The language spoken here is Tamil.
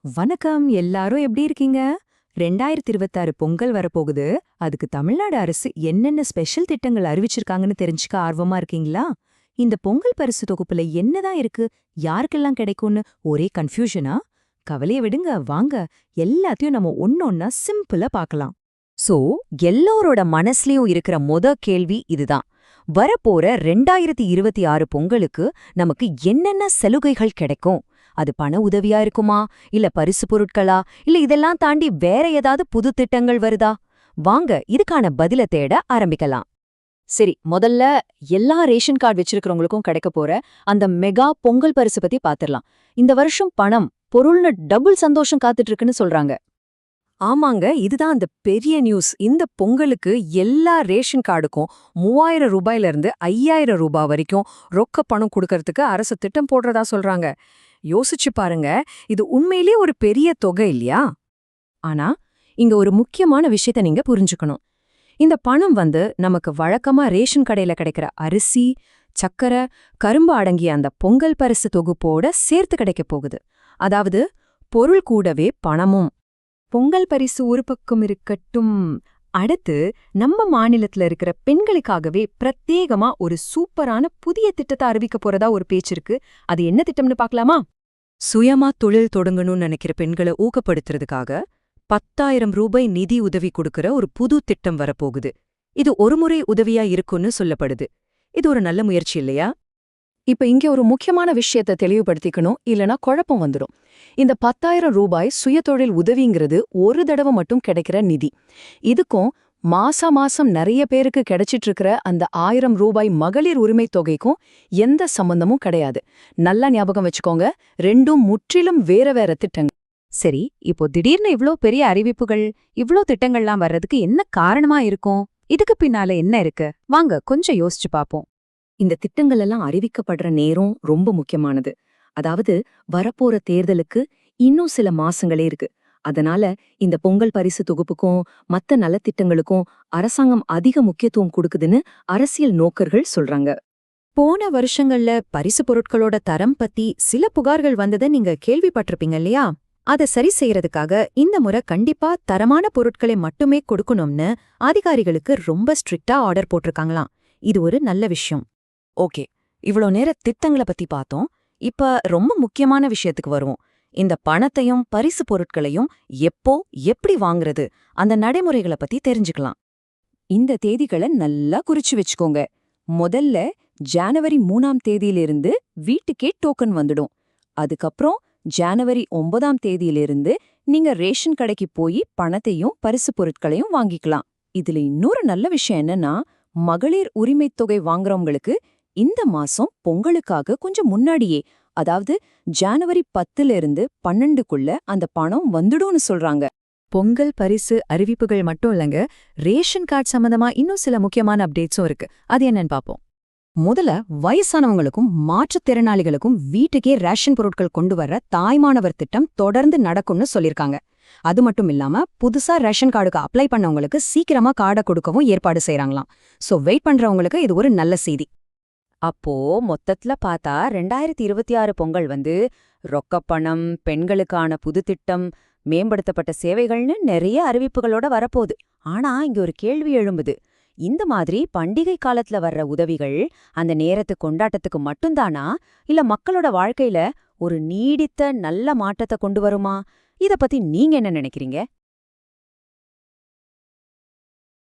வணக்கம், எல்லாரும் எப்படி இருக்கீங்க? 2026 பொங்கல் வரப்போகுது. அதுக்கு தமிழ்நாடு அரசு என்னென்ன ஸ்பெஷல் திட்டங்கள் அறிவிச்சிருக்காங்கன்னு தெரிஞ்சுக்க ஆர்வமா இருக்கீங்களா? இந்த பொங்கல் பரிசு தொகுப்புல என்னதான் இருக்கு, யாருக்கெல்லாம் கிடைக்கும்னு ஒரே கன்ஃபியூஷனா? கவலைய விடுங்க, வாங்க எல்லாத்தையும் நம்ம ஒன்னொன்னா சிம்பிளா பார்க்கலாம். சோ, எல்லோரோட மனசுலயும் இருக்கிற கேள்வி இதுதான். வரப்போற 2026 பொங்கலுக்கு நமக்கு என்னென்ன சலுகைகள் கிடைக்கும்? அது பண உதவியா இருக்குமா, இல்ல பரிசு பொருட்களா, இல்ல இதெல்லாம் தாண்டி வேற ஏதாவது புது திட்டங்கள் வருதா? வாங்க இதுக்கான பதில தேட ஆரம்பிக்கலாம். சரி, முதல்ல எல்லா ரேஷன் கார்டு வச்சிருக்கிறவங்களுக்கும் கிடைக்க போற அந்த மெகா பொங்கல் பரிசு பத்தி பாத்திரலாம். இந்த வருஷம் பணம், பொருள்னு டபுள் சந்தோஷம் காத்துட்டு இருக்குன்னு சொல்றாங்க. ஆமாங்க, இதுதான் அந்த பெரிய நியூஸ். இந்த பொங்கலுக்கு எல்லா ரேஷன் கார்டுக்கும் 3000 ரூபாயில இருந்து 5000 ரூபாய் வரைக்கும் ரொக்க பணம் கொடுக்கறதுக்கு அரசு திட்டம் போடுறதா சொல்றாங்க. யோசிச்சு பாருங்க, இது உண்மையிலே ஒரு பெரிய தொகை இல்லையா? ஆனா இங்க ஒரு முக்கியமான விஷயத்த நீங்க புரிஞ்சுக்கணும். இந்த பணம் நமக்கு வழக்கமா ரேஷன் கடையில கிடைக்கிற அரிசி, சக்கரை, கரும்பு அடங்கிய அந்த பொங்கல் பரிசு தொகுப்போட சேர்த்து கிடைக்க போகுது. அதாவது பொருள் கூடவே பணமும். பொங்கல் பரிசு ஒரு பக்கம் இருக்கட்டும், அடுத்து நம்ம மாநிலத்துல இருக்கிற பெண்களுக்காகவே பிரத்யேகமா ஒரு சூப்பரான புதிய திட்டத்தை அறிவிக்க போறதா ஒரு பேச்சு இருக்கு. அது என்ன திட்டம்னு பார்க்கலாமா? சுயமா தொழில் தொடங்கணும்னு நினைக்கிற பெண்களை ஊக்கப்படுத்துறதுக்காக 10,000 ரூபாய் நிதி உதவி கொடுக்கற ஒரு புது திட்டம் வரப்போகுது. இது ஒருமுறை உதவியா இருக்குன்னு சொல்லப்படுது. இது ஒரு நல்ல முயற்சி இல்லையா? இப்ப இங்க ஒரு முக்கியமான விஷயத்தை தெளிவுபடுத்திக்கணும், இல்லனா குழப்பம் வந்துடும். இந்த 10,000 ரூபாய் சுயதொழில் உதவிங்கிறது ஒரு தடவை மட்டும் கிடைக்கிற நிதி. இதுக்கும் மாசம் நிறைய பேருக்கு கிடைச்சிட்டு இருக்கிற அந்த 1000 ரூபாய் மகளிர் உரிமை தொகைக்கும் எந்த சம்பந்தமும் கிடையாது. நல்லா ஞாபகம் வச்சுக்கோங்க, ரெண்டும் முற்றிலும் வேற வேற திட்டங்கள். சரி, இப்போ திடீர்னு இவ்ளோ பெரிய அறிவிப்புகள், இவ்ளோ திட்டங்கள்லாம் வர்றதுக்கு என்ன காரணமா இருக்கும்? இதுக்கு பின்னால என்ன இருக்கு? வாங்க கொஞ்சம் யோசிச்சு பாப்போம். இந்த திட்டங்கள் எல்லாம் அறிவிக்கப்படுற நேரம் ரொம்ப முக்கியமானது. அதாவது வரப்போற தேர்தலுக்கு இன்னும் சில மாசங்களே இருக்கு. அதனால இந்த பொங்கல் பரிசு தொகுப்புக்கும் மத்த நலத்திட்டங்களுக்கும் அரசாங்கம் அதிக முக்கியத்துவம் கொடுக்குதுன்னு அரசியல் நோக்கர்கள் சொல்றாங்க. போன வருஷங்கள்ல பரிசு பொருட்களோட தரம் பத்தி சில புகார்கள் வந்ததை நீங்க கேள்விப்பட்டிருப்பீங்க இல்லையா? அதை சரி செய்யறதுக்காக இந்த முறை கண்டிப்பா தரமான பொருட்களை மட்டுமே கொடுக்கணும்னு அதிகாரிகளுக்கு ரொம்ப ஸ்ட்ரிக்டா ஆர்டர் போட்டிருக்காங்களாம். இது ஒரு நல்ல விஷயம். ஓகே, இவ்ளோ நேர திட்டங்களை பத்தி பார்த்தோம். இப்ப ரொம்ப முக்கியமான விஷயத்துக்கு வருவோம். இந்த பணத்தையும் பரிசு பொருட்களையும் எப்போ எப்படி வாங்குறது, அந்த நடைமுறைகளை பத்தி தெரிஞ்சுக்கலாம். இந்த தேதிகளை நல்லா குறிச்சு வச்சுக்கோங்க. முதல்ல ஜனவரி 3ஆம் தேதியிலிருந்து வீட்டுக்கே டோக்கன் வந்துடும். அதுக்கப்புறம் ஜனவரி 9ஆம் தேதியிலிருந்து நீங்க ரேஷன் கடைக்கு போய் பணத்தையும் பரிசு பொருட்களையும் வாங்கிக்கலாம். இதுல இன்னொரு நல்ல விஷயம் என்னன்னா, மகளிர் உரிமை தொகை வாங்குறவங்களுக்கு இந்த மாசம் பொங்கலுக்காக கொஞ்சம் முன்னாடியே, அதாவது ஜனவரி 10லிருந்து 12க்குள்ள அந்த பணம் வந்துடும்னு சொல்றாங்க. பொங்கல் பரிசு அறிவிப்புகள் மட்டும் இல்லங்க, ரேஷன் கார்டு சம்பந்தமா இன்னும் சில முக்கியமான அப்டேட்ஸும் இருக்கு. அது என்னன்னு பாப்போம். முதல்ல வயசானவங்களுக்கும் மாற்றுத்திறனாளிகளுக்கும் வீட்டுக்கே ரேஷன் பொருட்கள் கொண்டு வர்ற தாய்மானவர் திட்டம் தொடர்ந்து நடக்கும்னு சொல்லிருக்காங்க. அது மட்டும் இல்லாம புதுசா ரேஷன் கார்டுக்கு அப்ளை பண்ணவங்களுக்கு சீக்கிரமா கார்டை கொடுக்கவும் ஏற்பாடு செய்றாங்களாம். சோ வெயிட் பண்றவங்களுக்கு இது ஒரு நல்ல செய்தி. அப்போ மொத்தத்துல பார்த்தா 2026 பொங்கல் ரொக்கப்பணம், பெண்களுக்கான புது திட்டம், மேம்படுத்தப்பட்ட சேவைகள்னு நிறைய அறிவிப்புகளோட வரப்போகுது. ஆனா இங்க ஒரு கேள்வி எழும்புது. இந்த மாதிரி பண்டிகை காலத்துல வர்ற உதவிகள் அந்த நேரத்து கொண்டாட்டத்துக்கு மட்டும்தானா, இல்ல மக்களோட வாழ்க்கையில ஒரு நீடித்த நல்ல மாற்றத்தை கொண்டு வருமா? இத பத்தி நீங்க என்ன நினைக்கிறீங்க?